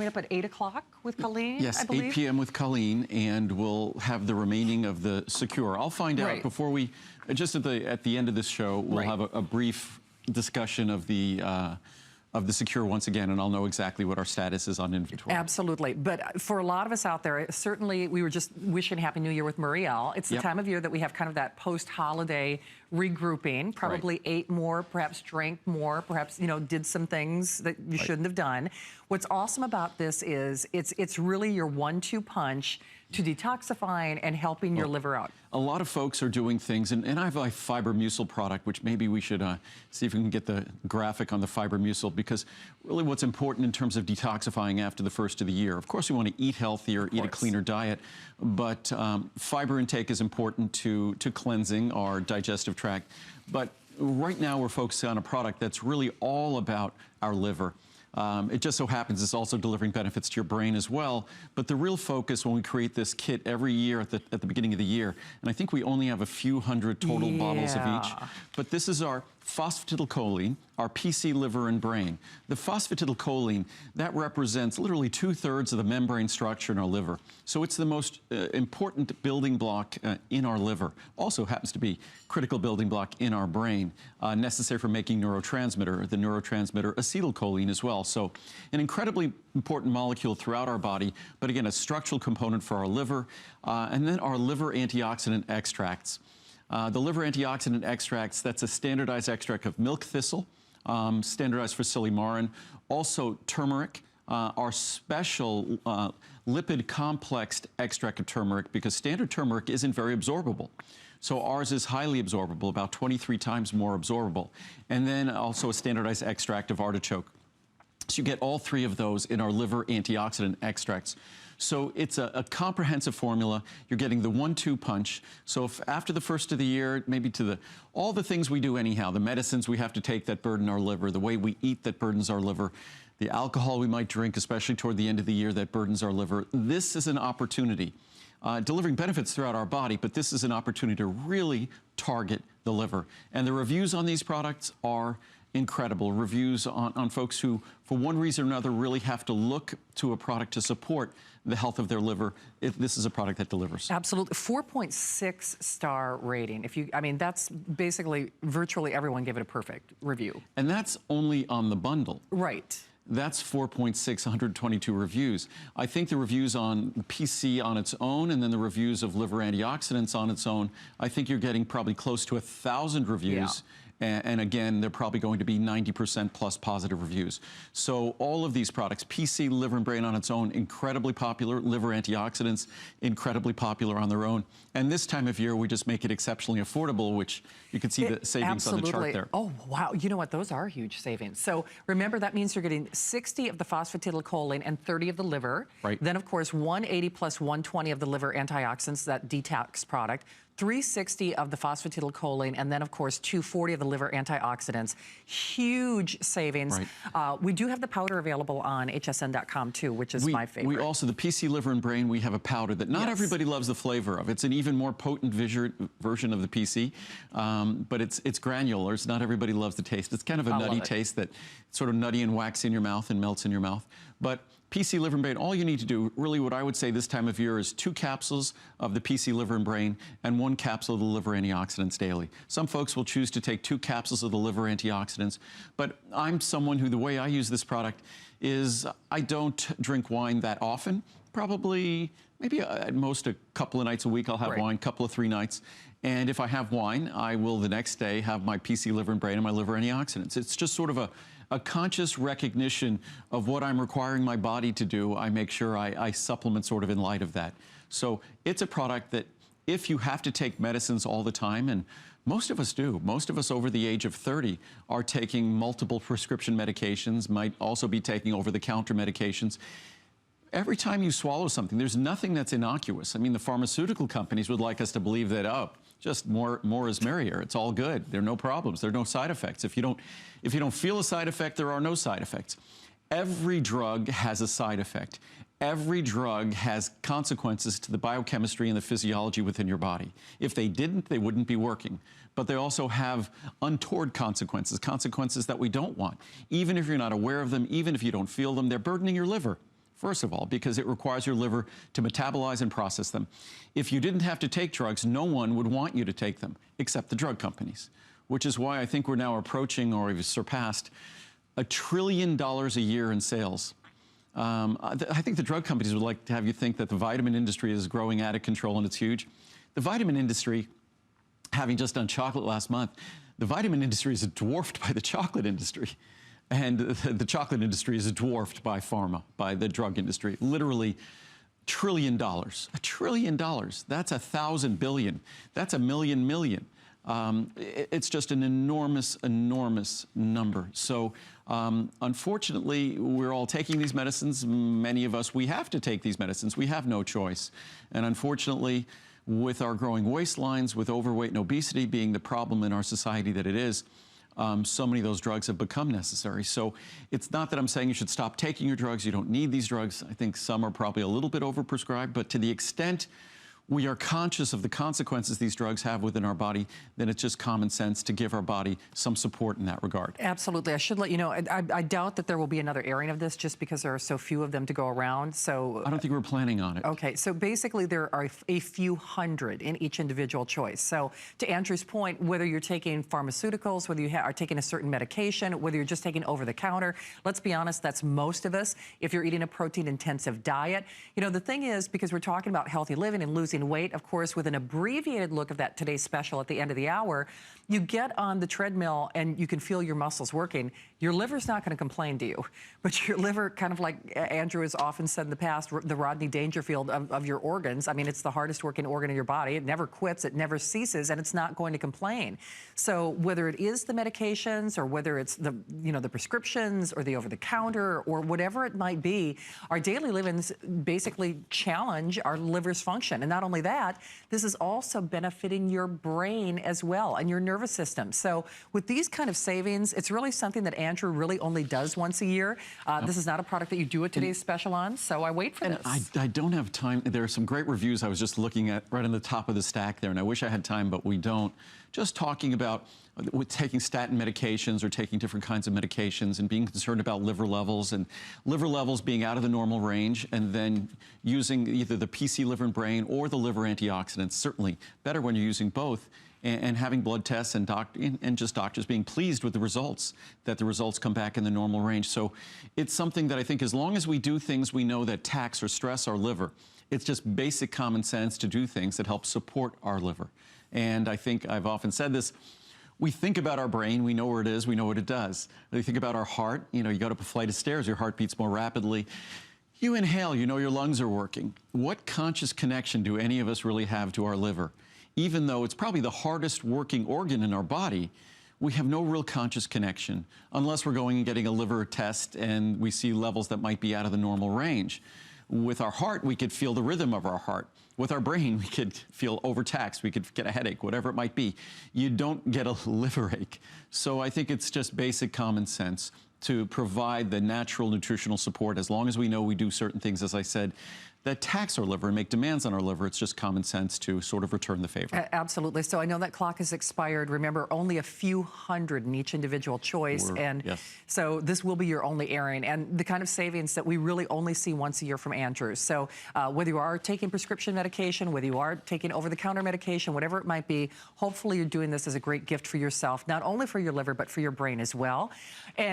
coming up at 8 o'clock with Choline, Yes, I believe? 8 p.m. with Choline, and we'll have the remaining of the Secure. I'll find out before we, just at the end of this show, we'll have a brief discussion of the Secure once again, and I'll know exactly what our status is on inventory. Absolutely. But for a lot of us out there, certainly we were just wishing Happy New Year with Marielle. It's the time of year that we have kind of that post-holiday regrouping, probably ate more, perhaps drank more, perhaps, you know, did some things that you shouldn't have done. What's awesome about this is it's really your 1-2 punch to detoxifying and helping your liver out. A lot of folks are doing things, and I have a fiber mucil product, which maybe we should see if we can get the graphic on the fiber mucil, because really what's important in terms of detoxifying after the first of the year. Of course, we want to eat healthier, eat a cleaner diet, but fiber intake is important to cleansing our digestive tract. But right now we're focusing on a product that's really all about our liver. It just so happens it's also delivering benefits to your brain as well. But the real focus when we create this kit every year at the beginning of the year, and I think we only have a few hundred total bottles of each, but this is our phosphatidylcholine, our PC liver and brain. The phosphatidylcholine, that represents literally 2/3 of the membrane structure in our liver. So it's the most important building block in our liver. Also happens to be critical building block in our brain, necessary for making the neurotransmitter acetylcholine as well. So an incredibly important molecule throughout our body, but again, a structural component for our liver, and then our liver antioxidant extracts. The liver antioxidant extracts, that's a standardized extract of milk thistle, standardized for silymarin, also turmeric, our special lipid complexed extract of turmeric, because standard turmeric isn't very absorbable. So ours is highly absorbable, about 23 times more absorbable. And then also a standardized extract of artichoke. So you get all three of those in our liver antioxidant extracts. So it's a comprehensive formula. You're getting the 1-2 punch. So if after the first of the year, maybe to all the things we do anyhow, the medicines we have to take that burden our liver, the way we eat that burdens our liver, the alcohol we might drink, especially toward the end of the year, that burdens our liver, this is an opportunity. Delivering benefits throughout our body, but this is an opportunity to really target the liver. And the reviews on these products are incredible. Reviews on folks who, for one reason or another, really have to look to a product to support the health of their liver. This is a product that delivers. Absolutely. 4.6 star rating. I mean, that's basically virtually everyone gave it a perfect review. And that's only on the bundle. Right. That's 4.6, 122 reviews. I think the reviews on PC on its own, and then the reviews of liver antioxidants on its own, I think you're getting probably close to 1,000 reviews. And again, they're probably going to be 90% plus positive reviews. So all of these products, PC, liver and brain on its own, incredibly popular. Liver antioxidants, incredibly popular on their own. And this time of year, we just make it exceptionally affordable, which you can see the savings on the chart there. Oh, wow. You know what? Those are huge savings. So remember, that means you're getting 60 of the phosphatidylcholine and 30 of the liver. Right. Then, of course, 180 plus 120 of the liver antioxidants, that detox product. 360 of the phosphatidylcholine, and then, of course, 240 of the liver antioxidants. Huge savings. Right. We do have the powder available on hsn.com, too, which is my favorite. We also, the PC liver and brain, we have a powder that not everybody loves the flavor of. It's an even more potent version of the PC, but it's granular. Not everybody loves the taste. It's kind of a nutty taste that sort of nutty and waxy in your mouth and melts in your mouth. But PC liver and brain, all you need to do, really what I would say this time of year, is 2 capsules of the PC liver and brain and 1 capsule of the liver antioxidants daily. Some folks will choose to take 2 capsules of the liver antioxidants, but I'm someone who, the way I use this product is I don't drink wine that often. Probably, maybe at most a couple of nights a week I'll have wine, couple of 3 nights. And if I have wine, I will the next day have my PC liver and brain and my liver antioxidants. It's just sort of a conscious recognition of what I'm requiring my body to do. I make sure I supplement sort of in light of that. So it's a product that if you have to take medicines all the time, and most of us do, most of us over the age of 30 are taking multiple prescription medications, might also be taking over-the-counter medications. Every time you swallow something, there's nothing that's innocuous. I mean, the pharmaceutical companies would like us to believe that, oh, just more is merrier. It's all good. There are no problems. There are no side effects. If you don't feel a side effect, there are no side effects. Every drug has a side effect. Every drug has consequences to the biochemistry and the physiology within your body. If they didn't, they wouldn't be working. But they also have untoward consequences, consequences that we don't want. Even if you're not aware of them, even if you don't feel them, they're burdening your liver. first of all, because it requires your liver to metabolize and process them. If you didn't have to take drugs, no one would want you to take them, except the drug companies, which is why I think we're now approaching, or we've surpassed, $1 trillion a year in sales. I think the drug companies would like to have you think that the vitamin industry is growing out of control and it's huge. The vitamin industry, having just done chocolate last month, the vitamin industry is dwarfed by the chocolate industry. And the chocolate industry is dwarfed by pharma, by the drug industry. Literally, $1 trillion. $1 trillion. That's 1,000 billion. That's 1,000,000 million. It's just an enormous, enormous number. So unfortunately, we're all taking these medicines. Many of us, we have to take these medicines. We have no choice. And unfortunately, with our growing waistlines, with overweight and obesity being the problem in our society that it is, so many of those drugs have become necessary. So it's not that I'm saying you should stop taking your drugs. You don't need these drugs. I think some are probably a little bit overprescribed, but to the extent we are conscious of the consequences these drugs have within our body, then it's just common sense to give our body some support in that regard. Absolutely. I should let you know, I doubt that there will be another airing of this just because there are so few of them to go around. So I don't think we're planning on it. Okay, so basically there are a few hundred in each individual choice. So to Andrew's point, whether you're taking pharmaceuticals, whether you are taking a certain medication, whether you're just taking over-the-counter, let's be honest, that's most of us. If you're eating a protein-intensive diet, you know, the thing is, because we're talking about healthy living and losing weight, of course, with an abbreviated look of that today's special at the end of the hour, you get on the treadmill and you can feel your muscles working. Your liver's not going to complain to you, but your liver, kind of like Andrew has often said in the past, the Rodney Dangerfield of your organs. I mean, it's the hardest working organ in your body. It never quits, it never ceases, and it's not going to complain. So whether it is the medications or whether it's the, you know, the prescriptions or the over-the-counter or whatever it might be, our daily livings basically challenge our liver's function. And not only that, this is also benefiting your brain as well and your nervous system. So with these kind of savings, it's really something that Andrew really only does once a year. This is not a product that you do a today's special on, so I wait for this. I don't have time. There are some great reviews I was just looking at right on the top of the stack there, and I wish I had time, but we don't. Just talking about with taking statin medications or taking different kinds of medications and being concerned about liver levels being out of the normal range, and then using either the PC liver and brain or the liver antioxidants. Certainly better when you're using both, and having blood tests and just doctors being pleased with the results, that the results come back in the normal range. So it's something that I think as long as we do things we know that tax or stress our liver, it's just basic common sense to do things that help support our liver. And I think I've often said this, we think about our brain, we know where it is, we know what it does. We think about our heart, you know, you go up a flight of stairs, your heart beats more rapidly. You inhale, you know your lungs are working. What conscious connection do any of us really have to our liver? Even though it's probably the hardest working organ in our body, we have no real conscious connection unless we're going and getting a liver test and we see levels that might be out of the normal range. With our heart, we could feel the rhythm of our heart. With our brain, we could feel overtaxed. We could get a headache, whatever it might be. You don't get a liver ache. So I think it's just basic common sense to provide the natural nutritional support as long as we know we do certain things, as I said, that tax our liver and make demands on our liver. It's just common sense to sort of return the favor. Absolutely. So I know that clock has expired. Remember, only a few hundred in each individual choice. Yes. So this will be your only airing and the kind of savings that we really only see once a year from Andrew. So whether you are taking prescription medication, whether you are taking over-the-counter medication, whatever it might be, hopefully you're doing this as a great gift for yourself, not only for your liver, but for your brain as well. And